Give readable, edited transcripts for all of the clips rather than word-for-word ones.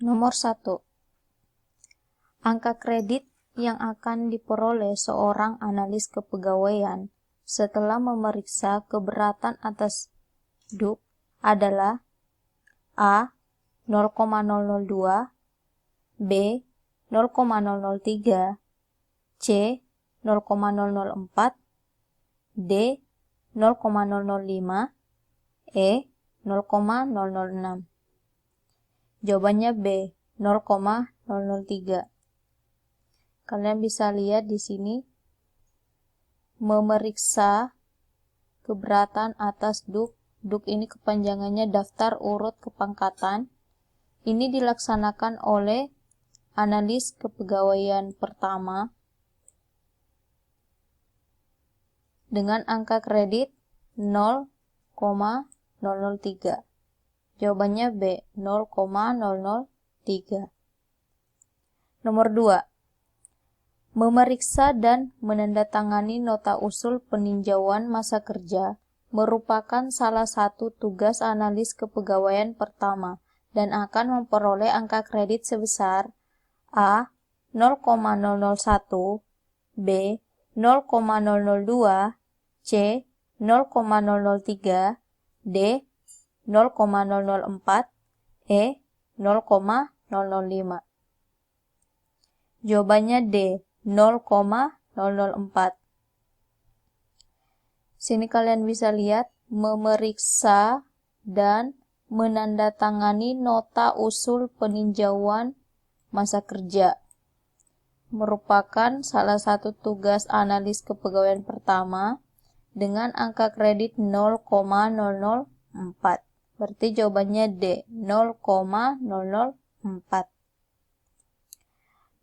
Nomor 1. Angka kredit yang akan diperoleh seorang analis kepegawaian setelah memeriksa keberatan atas DUK adalah A. 0,002, B. 0,003, C. 0,004, D. 0,005, E. 0,006. Jawabannya B. 0,003. Kalian bisa lihat di sini memeriksa keberatan atas DUK. DUK ini kepanjangannya daftar urut kepangkatan. Ini dilaksanakan oleh analis kepegawaian pertama dengan angka kredit 0,003. Jawabannya B, 0,003. Nomor 2. Memeriksa dan menandatangani nota usul peninjauan masa kerja merupakan salah satu tugas analis kepegawaian pertama dan akan memperoleh angka kredit sebesar A. 0,001, B. 0,002, C. 0,003, D. 0,004, E. 0,005. Jawabannya D. 0,004. Sini kalian bisa lihat memeriksa dan menandatangani nota usul peninjauan masa kerja merupakan salah satu tugas analis kepegawaian pertama dengan angka kredit 0,004. Berarti jawabannya D, 0,004.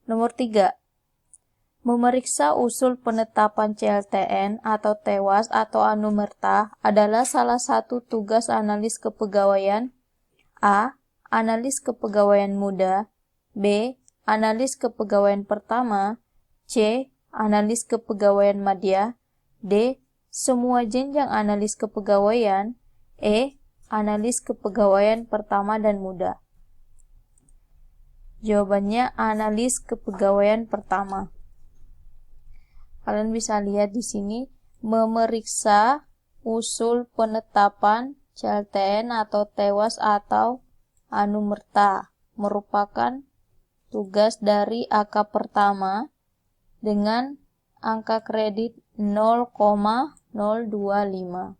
Nomor 3. Memeriksa usul penetapan CLTN atau tewas atau anumerta adalah salah satu tugas analis kepegawaian A. Analis kepegawaian muda, B. Analis kepegawaian pertama, C. Analis kepegawaian madya, D. Semua jenjang analis kepegawaian, E. Analis kepegawaian pertama dan muda. Jawabannya analis kepegawaian pertama. Kalian bisa lihat di sini memeriksa usul penetapan CLTN atau tewas atau anumerta merupakan tugas dari AK pertama dengan angka kredit 0,025.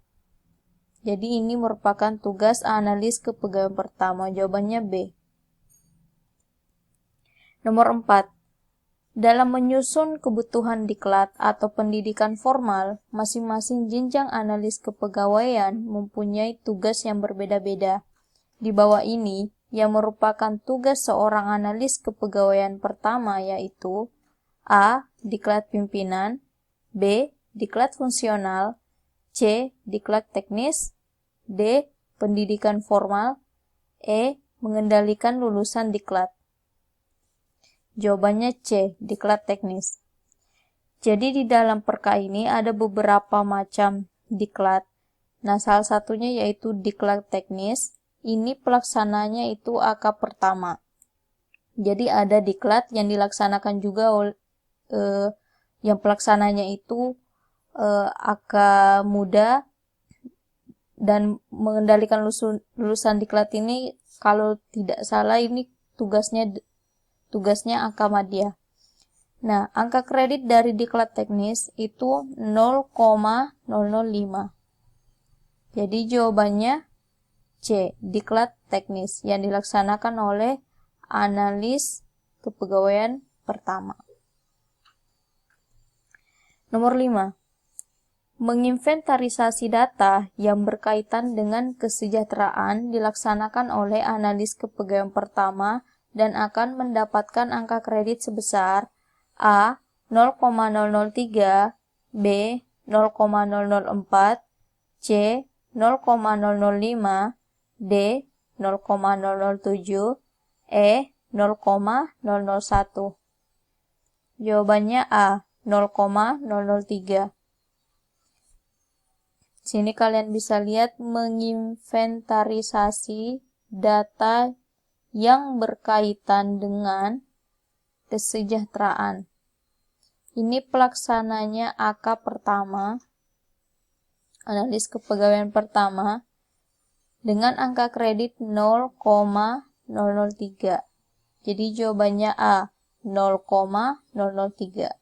Jadi ini merupakan tugas analis kepegawaian pertama. Jawabannya B. Nomor 4. Dalam menyusun kebutuhan diklat atau pendidikan formal, masing-masing jenjang analis kepegawaian mempunyai tugas yang berbeda-beda. Di bawah ini, yang merupakan tugas seorang analis kepegawaian pertama yaitu A. Diklat pimpinan, B. Diklat fungsional, C. Diklat teknis, D. Pendidikan formal, E. Mengendalikan lulusan diklat. Jawabannya C, diklat teknis. Jadi di dalam perka ini ada beberapa macam diklat. Nah, salah satunya yaitu diklat teknis. Ini pelaksananya itu AK pertama. Jadi ada diklat yang dilaksanakan juga oleh yang pelaksananya itu AK muda, dan mengendalikan lulusan diklat ini kalau tidak salah ini tugasnya angka madya. Nah, angka kredit dari diklat teknis itu 0,005. Jadi jawabannya C, diklat teknis yang dilaksanakan oleh analis kepegawaian pertama. Nomor 5. Menginventarisasi data yang berkaitan dengan kesejahteraan dilaksanakan oleh analis kepegawaian pertama dan akan mendapatkan angka kredit sebesar A. 0,003, B. 0,004, C. 0,005, D. 0,007, E. 0,001. Jawabannya A. 0,003. Sini kalian bisa lihat menginventarisasi data yang berkaitan dengan kesejahteraan. Ini pelaksananya AK pertama, analis kepegawaian pertama, dengan angka kredit 0,003. Jadi jawabannya A, 0,003.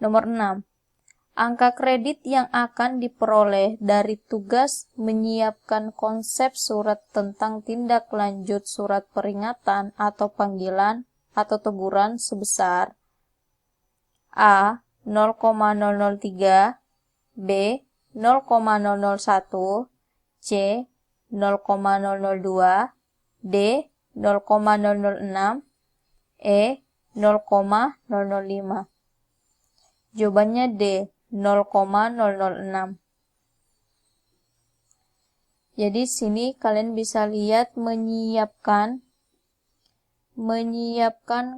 Nomor 6. Angka kredit yang akan diperoleh dari tugas menyiapkan konsep surat tentang tindak lanjut surat peringatan atau panggilan atau teguran sebesar A. 0,003, B. 0,001, C. 0,002, D. 0,006, E. 0,005. Jawabannya D. 0,006. Jadi sini kalian bisa lihat menyiapkan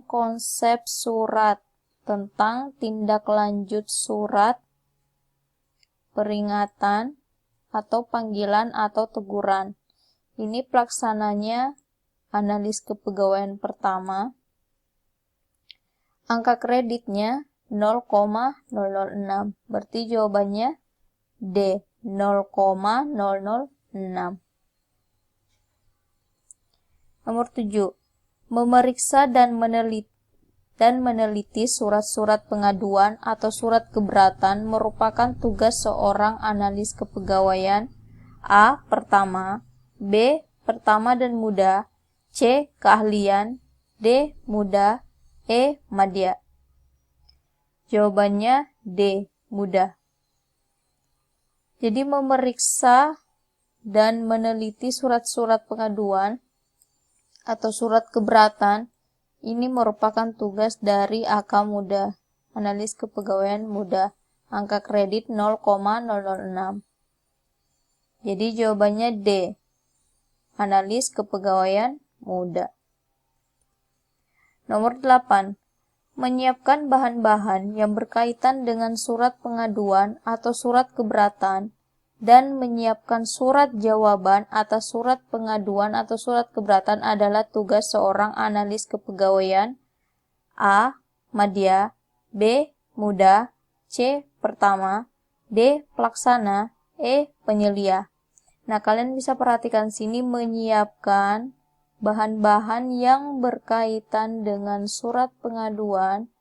konsep surat tentang tindak lanjut surat peringatan atau panggilan atau teguran. Ini pelaksananya analis kepegawaian pertama. Angka kreditnya 0,006. Berarti jawabannya D, 0,006. Nomor 7. Memeriksa dan meneliti surat-surat pengaduan atau surat keberatan merupakan tugas seorang analis kepegawaian. A. Pertama, B. Pertama dan mudah, C. Keahlian, D. Mudah, E. Madya. Jawabannya D. Mudah. Jadi memeriksa dan meneliti surat-surat pengaduan atau surat keberatan ini merupakan tugas dari AK mudah, analis kepegawaian mudah, angka kredit 0,006. Jadi jawabannya D, analis kepegawaian mudah. Nomor 8. Menyiapkan bahan-bahan yang berkaitan dengan surat pengaduan atau surat keberatan dan menyiapkan surat jawaban atas surat pengaduan atau surat keberatan adalah tugas seorang analis kepegawaian. A. Madya, B. Mudah, C. Pertama, D. Pelaksana, E. Penyelia. Nah, kalian bisa perhatikan sini menyiapkan bahan-bahan yang berkaitan dengan surat pengaduan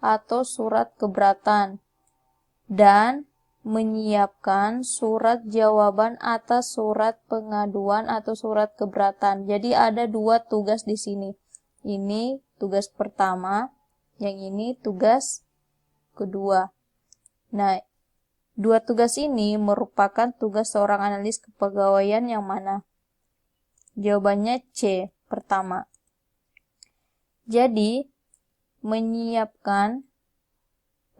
atau surat keberatan dan menyiapkan surat jawaban atas surat pengaduan atau surat keberatan. Jadi ada dua tugas di sini. Ini tugas pertama, yang ini tugas kedua. Nah, dua tugas ini merupakan tugas seorang analis kepegawaian yang mana? Jawabannya C, pertama. Jadi, menyiapkan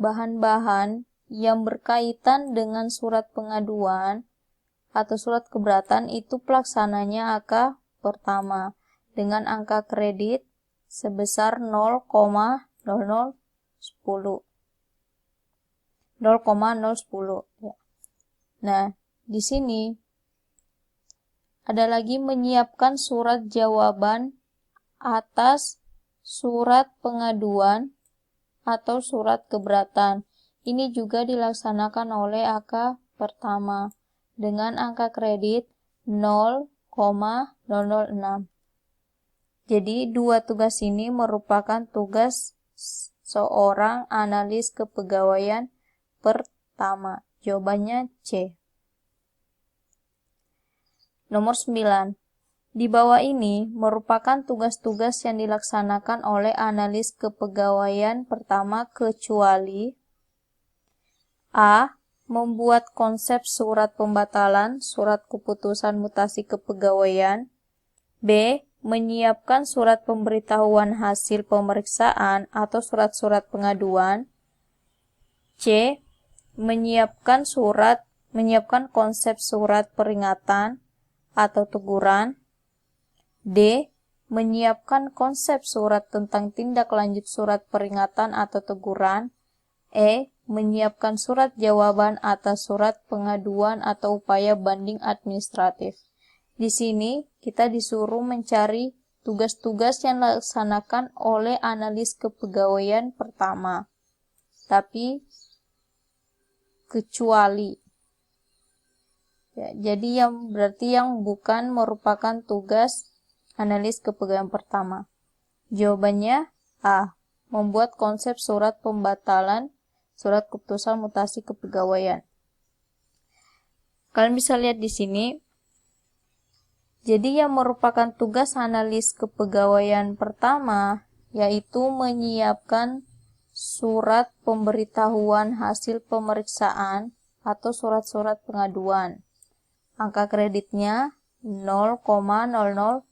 bahan-bahan yang berkaitan dengan surat pengaduan atau surat keberatan itu pelaksananya AK pertama dengan angka kredit sebesar 0,0010. Ya. Nah, di sini ada lagi menyiapkan surat jawaban atas surat pengaduan atau surat keberatan. Ini juga dilaksanakan oleh AK pertama dengan angka kredit 0,006. Jadi dua tugas ini merupakan tugas seorang analis kepegawaian pertama. Jawabannya C. Nomor 9. Di bawah ini merupakan tugas-tugas yang dilaksanakan oleh analis kepegawaian pertama kecuali A. Membuat konsep surat pembatalan, surat keputusan mutasi kepegawaian. B. Menyiapkan surat pemberitahuan hasil pemeriksaan atau surat-surat pengaduan. C. Menyiapkan konsep surat peringatan atau teguran. D. Menyiapkan konsep surat tentang tindak lanjut surat peringatan atau teguran. E. Menyiapkan surat jawaban atas surat pengaduan atau upaya banding administratif. di sini kita disuruh mencari tugas-tugas yang dilaksanakan oleh analis kepegawaian pertama. Tapi kecuali. Ya, jadi berarti yang bukan merupakan tugas analis kepegawaian pertama. Jawabannya A. Membuat konsep surat pembatalan surat keputusan mutasi kepegawaian. Kalian bisa lihat di sini. Jadi yang merupakan tugas analis kepegawaian pertama yaitu menyiapkan surat pemberitahuan hasil pemeriksaan atau surat-surat pengaduan. Angka kreditnya 0,006.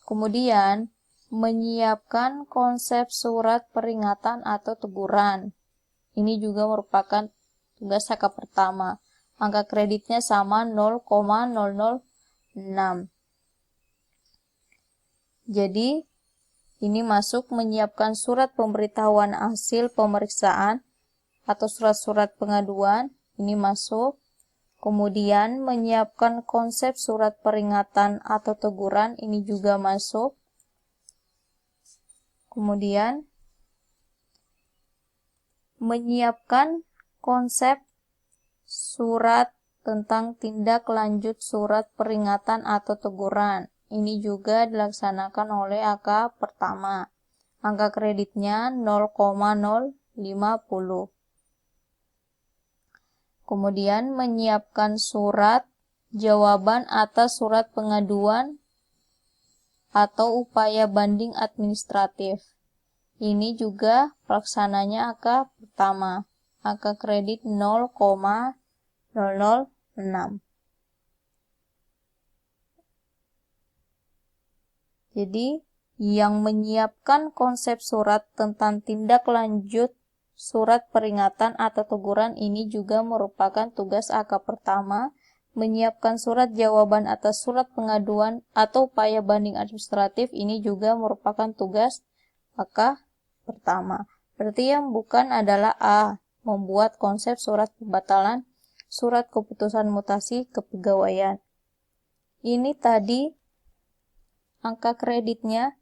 Kemudian menyiapkan konsep surat peringatan atau teguran. Ini juga merupakan tugas angka pertama. Angka kreditnya sama 0,006. Jadi ini masuk menyiapkan surat pemberitahuan hasil pemeriksaan atau surat-surat pengaduan, ini masuk. Kemudian menyiapkan konsep surat peringatan atau teguran, ini juga masuk. Kemudian menyiapkan konsep surat tentang tindak lanjut surat peringatan atau teguran. Ini juga dilaksanakan oleh angka pertama. Angka kreditnya 0,050. Kemudian menyiapkan surat jawaban atas surat pengaduan atau upaya banding administratif. Ini juga pelaksananya angka pertama. Angka kredit 0,006. Jadi, yang menyiapkan konsep surat tentang tindak lanjut surat peringatan atau teguran ini juga merupakan tugas angka pertama. Menyiapkan surat jawaban atas surat pengaduan atau upaya banding administratif ini juga merupakan tugas angka pertama. Berarti yang bukan adalah A. Membuat konsep surat pembatalan surat keputusan mutasi kepegawaian. Ini tadi angka kreditnya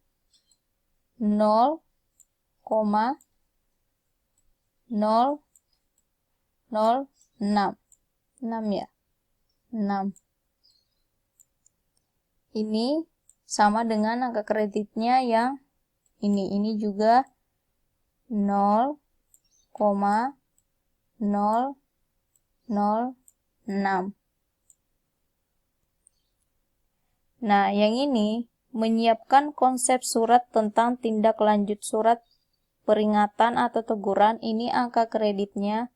0,006. 6 ya. 6. Ini sama dengan angka kreditnya yang ini. Ini juga 0,006. Nah, yang ini menyiapkan konsep surat tentang tindak lanjut surat peringatan atau teguran, ini angka kreditnya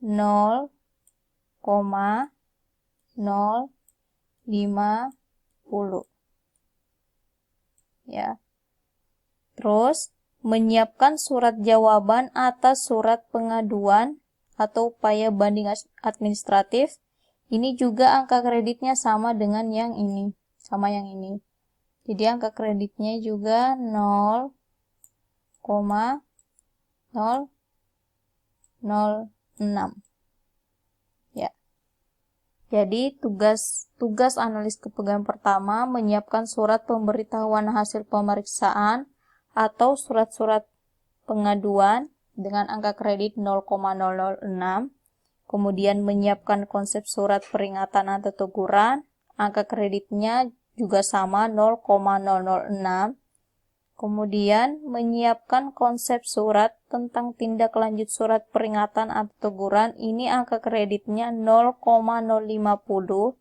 0,050 ya. Terus menyiapkan surat jawaban atas surat pengaduan atau upaya banding administratif, ini juga angka kreditnya sama dengan yang ini, sama yang ini. Jadi angka kreditnya juga 0,006 ya. Jadi tugas analis kepegawaian pertama menyiapkan surat pemberitahuan hasil pemeriksaan atau surat-surat pengaduan dengan angka kredit 0,006. Kemudian menyiapkan konsep surat peringatan atau teguran, angka kreditnya juga sama 0,006. Kemudian menyiapkan konsep surat tentang tindak lanjut surat peringatan atau teguran, ini angka kreditnya 0,050.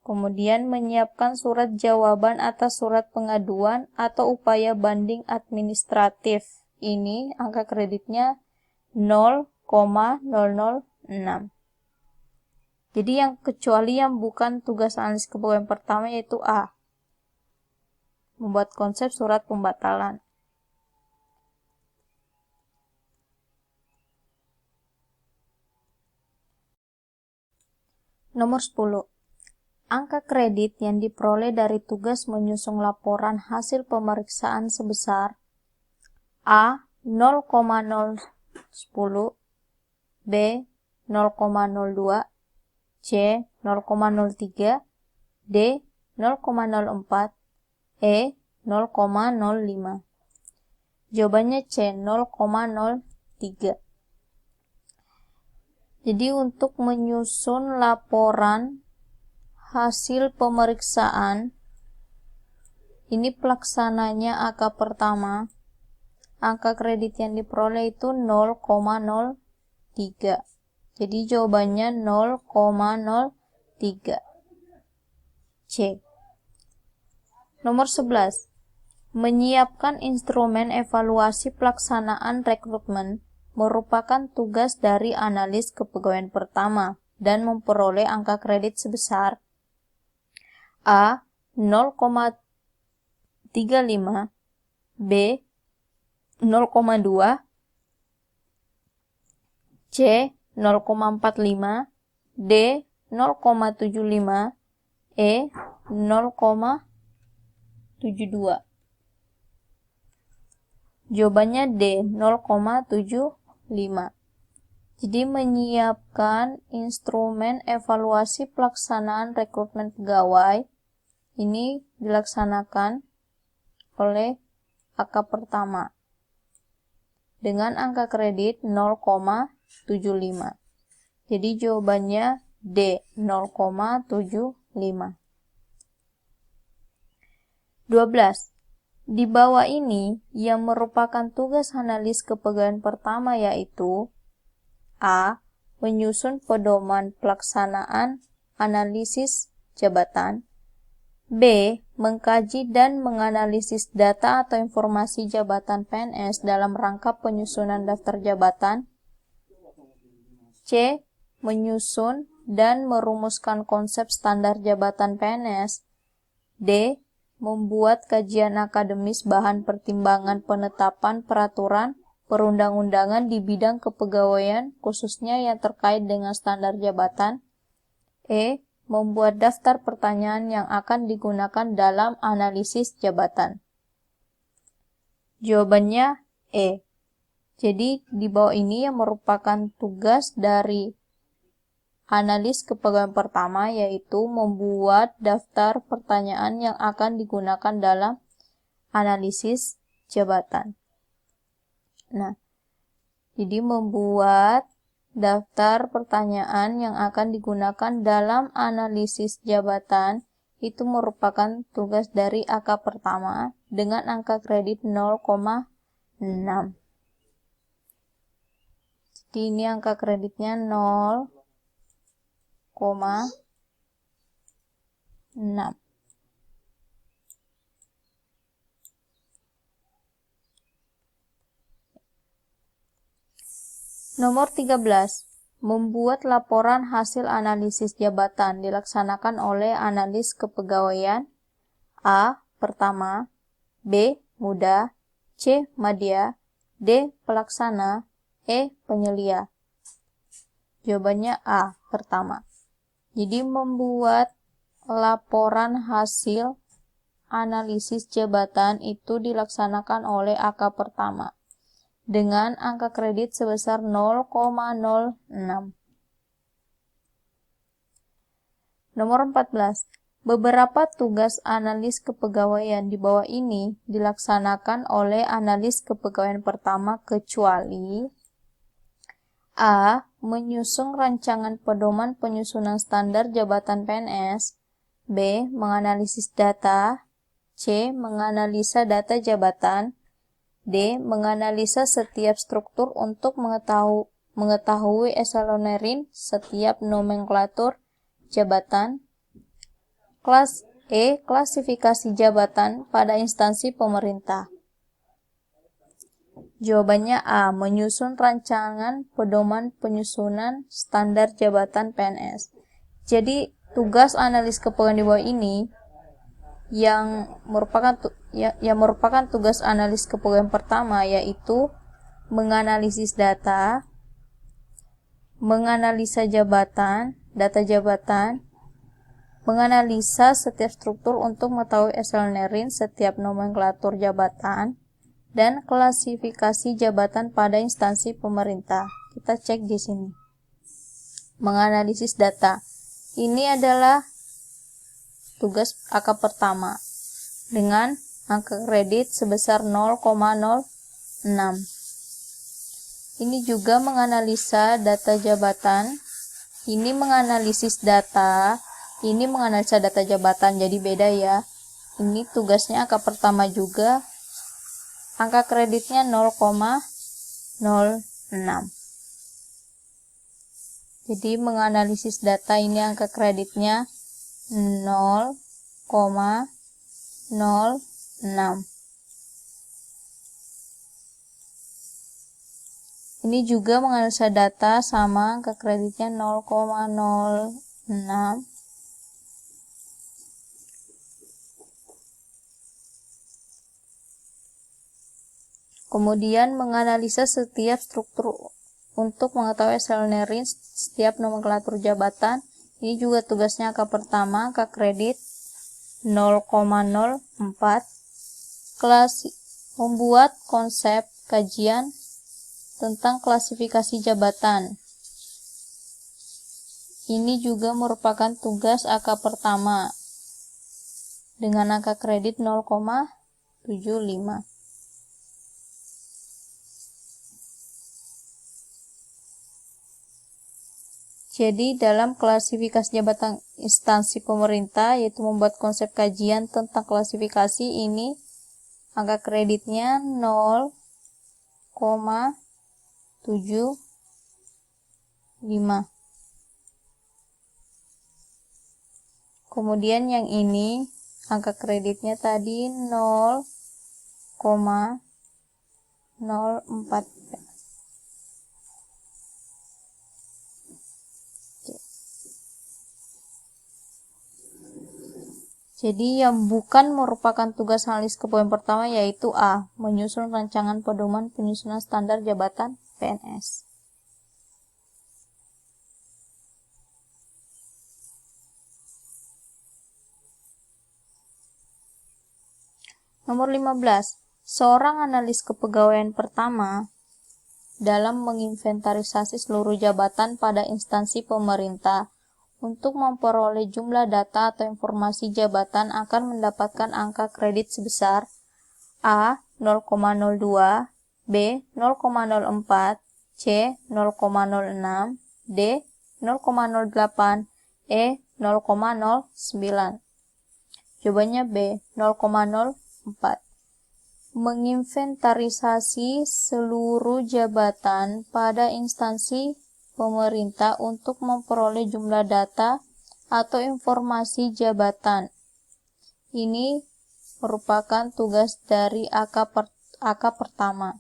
Kemudian menyiapkan surat jawaban atas surat pengaduan atau upaya banding administratif, ini angka kreditnya 0,006. Jadi yang kecuali yang bukan tugas analis kepegawaian pertama yaitu A. Membuat konsep surat pembatalan. Nomor 10. Angka kredit yang diperoleh dari tugas menyusun laporan hasil pemeriksaan sebesar A. 0,010, B. 0,02, C. 0,03, D 0,04, E 0,05. Jawabannya C 0,03. Jadi untuk menyusun laporan hasil pemeriksaan, ini pelaksananya angka pertama, angka kredit yang diperoleh itu 0,03. Jadi jawabannya 0,03. C. Nomor 11. Menyiapkan instrumen evaluasi pelaksanaan rekrutmen merupakan tugas dari analis kepegawaian pertama dan memperoleh angka kredit sebesar A 0,35, B 0,2, C 0,45, D 0,75, E 0,72. Jawabannya D 0,75. Jadi menyiapkan instrumen evaluasi pelaksanaan rekrutmen pegawai ini dilaksanakan oleh angka pertama dengan angka kredit 0,75. Jadi jawabannya D 0,75. 12. Di bawah ini yang merupakan tugas analis kepegawaian pertama yaitu A. Menyusun pedoman pelaksanaan analisis jabatan, B. Mengkaji dan menganalisis data atau informasi jabatan PNS dalam rangka penyusunan daftar jabatan, C. Menyusun dan merumuskan konsep standar jabatan PNS, D. Membuat kajian akademis bahan pertimbangan penetapan peraturan perundang-undangan di bidang kepegawaian khususnya yang terkait dengan standar jabatan, E. Membuat daftar pertanyaan yang akan digunakan dalam analisis jabatan. Jawabannya E. Jadi di bawah ini yang merupakan tugas dari analis kepegawaian pertama yaitu membuat daftar pertanyaan yang akan digunakan dalam analisis jabatan. Nah, jadi membuat daftar pertanyaan yang akan digunakan dalam analisis jabatan itu merupakan tugas dari AK pertama dengan angka kredit 0,6. Jadi ini angka kreditnya 0,6. Nomor 13. Membuat laporan hasil analisis jabatan dilaksanakan oleh analis kepegawaian A. Pertama, B. Muda, C. Madya, D. Pelaksana, E. Penyelia. Jawabannya A. Pertama. Jadi membuat laporan hasil analisis jabatan itu dilaksanakan oleh AK pertama dengan angka kredit sebesar 0,06. Nomor 14. Beberapa tugas analis kepegawaian di bawah ini dilaksanakan oleh analis kepegawaian pertama kecuali A. Menyusun rancangan pedoman penyusunan standar jabatan PNS, B. Menganalisis data, C. Menganalisa data jabatan, D. Menganalisa setiap struktur untuk mengetahui eselonerin setiap nomenklatur jabatan, kelas E. Klasifikasi jabatan pada instansi pemerintah. Jawabannya A. Menyusun rancangan pedoman penyusunan standar jabatan PNS. Jadi tugas analis kepegawaian di bawah ini yang merupakan tugas analis kepegawaian pertama yaitu menganalisis data, menganalisa data jabatan, menganalisa setiap struktur untuk mengetahui eselonerin setiap nomenklatur jabatan, dan klasifikasi jabatan pada instansi pemerintah. Kita cek di sini. Menganalisis data. Ini adalah tugas AK pertama dengan angka kredit sebesar 0,06. Ini juga menganalisa data jabatan. Ini menganalisis data, ini menganalisa data jabatan, jadi beda ya. Ini tugasnya angka pertama juga, angka kreditnya 0,06. Jadi menganalisis data ini angka kreditnya 0,06. Ini juga menganalisa data sama angka kreditnya 0,06. Kemudian menganalisa setiap struktur untuk mengetahui hasilnya range setiap nomenklatur jabatan. Ini juga tugasnya angka pertama, angka kredit 0,04. Membuat konsep kajian tentang klasifikasi jabatan. Ini juga merupakan tugas AK pertama dengan angka kredit 0,75. Jadi dalam klasifikasi jabatan instansi pemerintah, yaitu membuat konsep kajian tentang klasifikasi, ini angka kreditnya 0,75. Kemudian yang ini angka kreditnya tadi 0,04. Jadi yang bukan merupakan tugas analis kepegawaian pertama yaitu A. Menyusun rancangan pedoman penyusunan standar jabatan PNS. Nomor 15. Seorang analis kepegawaian pertama dalam menginventarisasi seluruh jabatan pada instansi pemerintah untuk memperoleh jumlah data atau informasi jabatan akan mendapatkan angka kredit sebesar A. 0,02, B. 0,04, C. 0,06, D. 0,08, E. 0,09. Jawabannya B. 0,04. Menginventarisasi seluruh jabatan pada instansi pemerintah untuk memperoleh jumlah data atau informasi jabatan. Ini merupakan tugas dari AK pertama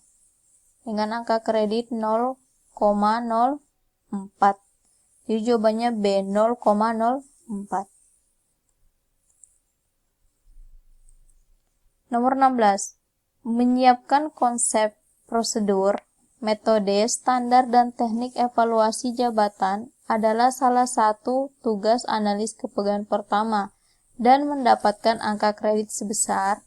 dengan angka kredit 0,04. Jadi jawabannya B, 0,04. Nomor 16. Menyiapkan konsep, prosedur, metode, standar, dan teknik evaluasi jabatan adalah salah satu tugas analis kepegawaian pertama dan mendapatkan angka kredit sebesar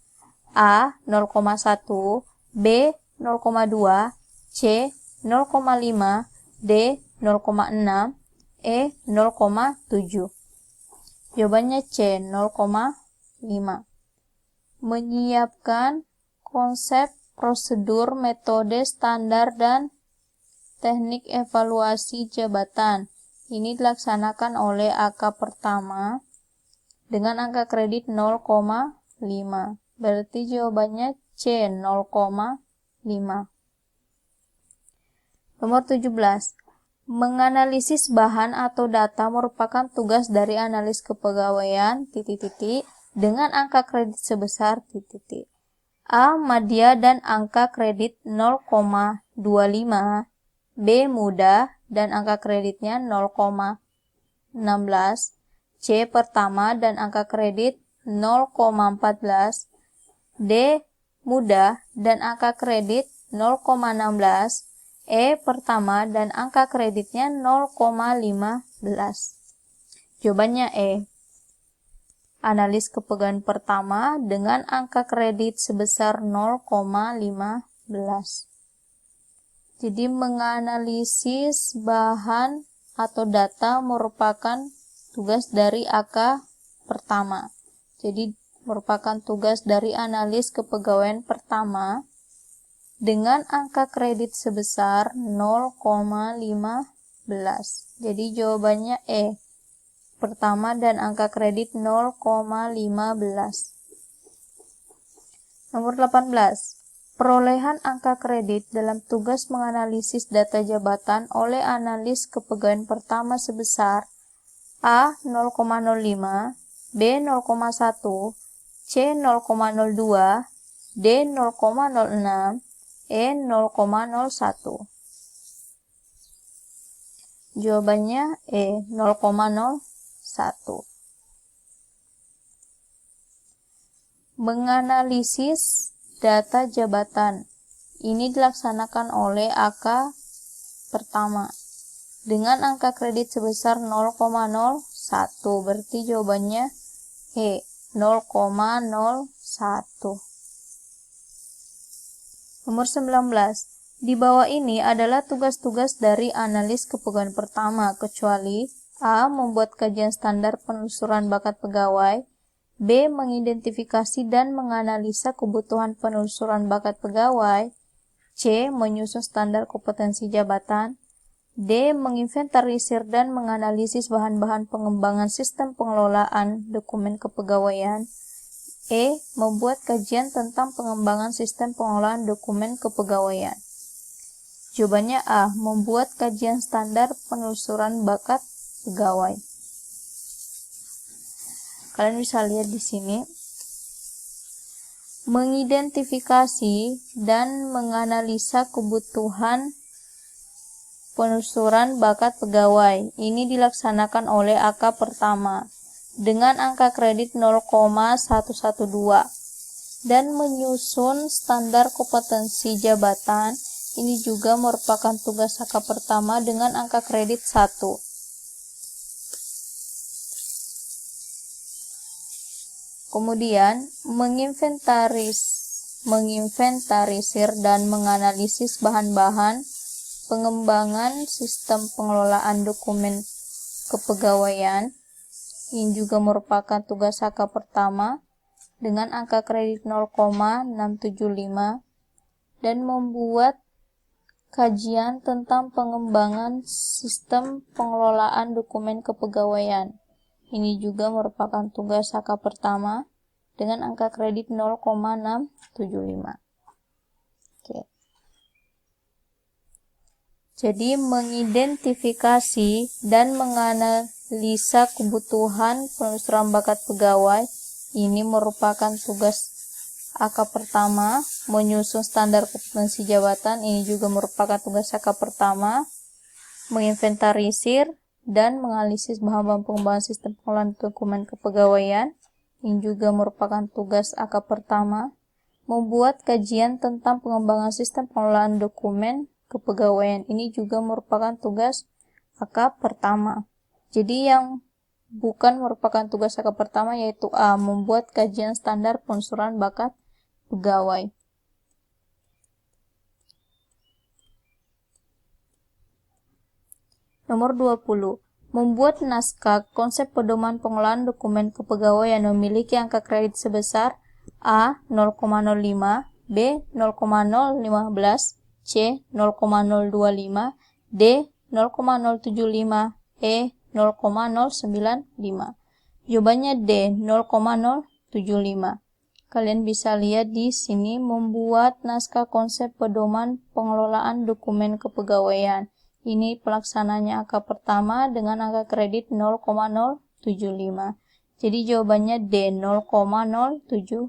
A. 0,1, B. 0,2, C. 0,5, D. 0,6, E. 0,7. Jawabannya C. 0,5. Menyiapkan konsep, prosedur, metode, standar, dan teknik evaluasi jabatan. Ini dilaksanakan oleh AK pertama dengan angka kredit 0,5. Berarti jawabannya C, 0,5. Nomor 17. Menganalisis bahan atau data merupakan tugas dari analis kepegawaian, dengan angka kredit sebesar A. Madya dan angka kredit 0,25, B. Mudah dan angka kreditnya 0,16, C. Pertama dan angka kredit 0,14, D. Mudah dan angka kredit 0,16, E. Pertama dan angka kreditnya 0,15. Jawabannya E. Analis kepegawaian pertama dengan angka kredit sebesar 0,15. Jadi menganalisis bahan atau data merupakan tugas dari AK pertama. Jadi merupakan tugas dari analis kepegawaian pertama dengan angka kredit sebesar 0,15. Jadi jawabannya E. Pertama dan angka kredit 0,15. Nomor 18. Perolehan angka kredit dalam tugas menganalisis data jabatan oleh analis kepegawaian pertama sebesar A 0,05, B 0,1, C 0,02, D 0,06, E 0,01. Jawabannya E 0,01. Menganalisis data jabatan. Ini dilaksanakan oleh AK pertama dengan angka kredit sebesar 0,01. Berarti jawabannya E 0,01. Nomor 19. Di bawah ini adalah tugas-tugas dari analis kepegawaian pertama, kecuali A. Membuat kajian standar penelusuran bakat pegawai, B. Mengidentifikasi dan menganalisa kebutuhan penelusuran bakat pegawai, C. Menyusun standar kompetensi jabatan, D. Menginventarisir dan menganalisis bahan-bahan pengembangan sistem pengelolaan dokumen kepegawaian, E. Membuat kajian tentang pengembangan sistem pengelolaan dokumen kepegawaian. Jawabannya A. Membuat kajian standar penelusuran bakat pegawai. Kalian bisa lihat di sini. Mengidentifikasi dan menganalisa kebutuhan penelusuran bakat pegawai. Ini dilaksanakan oleh AK pertama dengan angka kredit 0,112 dan menyusun standar kompetensi jabatan. Ini juga merupakan tugas AK pertama dengan angka kredit 1. Kemudian, menginventarisir dan menganalisis bahan-bahan pengembangan sistem pengelolaan dokumen kepegawaian. Ini juga merupakan tugas AK pertama dengan angka kredit 0,675 dan membuat kajian tentang pengembangan sistem pengelolaan dokumen kepegawaian. Ini juga merupakan tugas AK pertama dengan angka kredit 0,675. Oke. Jadi mengidentifikasi dan menganalisa kebutuhan penelusuran bakat pegawai ini merupakan tugas AK pertama. Menyusun standar kompetensi jabatan ini juga merupakan tugas AK pertama. Menginventarisir dan menganalisis bahan-bahan pengembangan sistem pengelolaan dokumen kepegawaian ini juga merupakan tugas AK pertama. Membuat kajian tentang pengembangan sistem pengelolaan dokumen kepegawaian ini juga merupakan tugas AK pertama. Jadi yang bukan merupakan tugas AK pertama yaitu A. Membuat kajian standar penelusuran bakat pegawai. Nomor 20. Membuat naskah konsep pedoman pengelolaan dokumen kepegawaian yang memiliki angka kredit sebesar A 0,05, B 0,015, C 0,025, D 0,075, E 0,095. Jawabannya D 0,075. Kalian bisa lihat di sini membuat naskah konsep pedoman pengelolaan dokumen kepegawaian. Ini pelaksananya AK pertama dengan angka kredit 0,075. Jadi jawabannya D 0,075.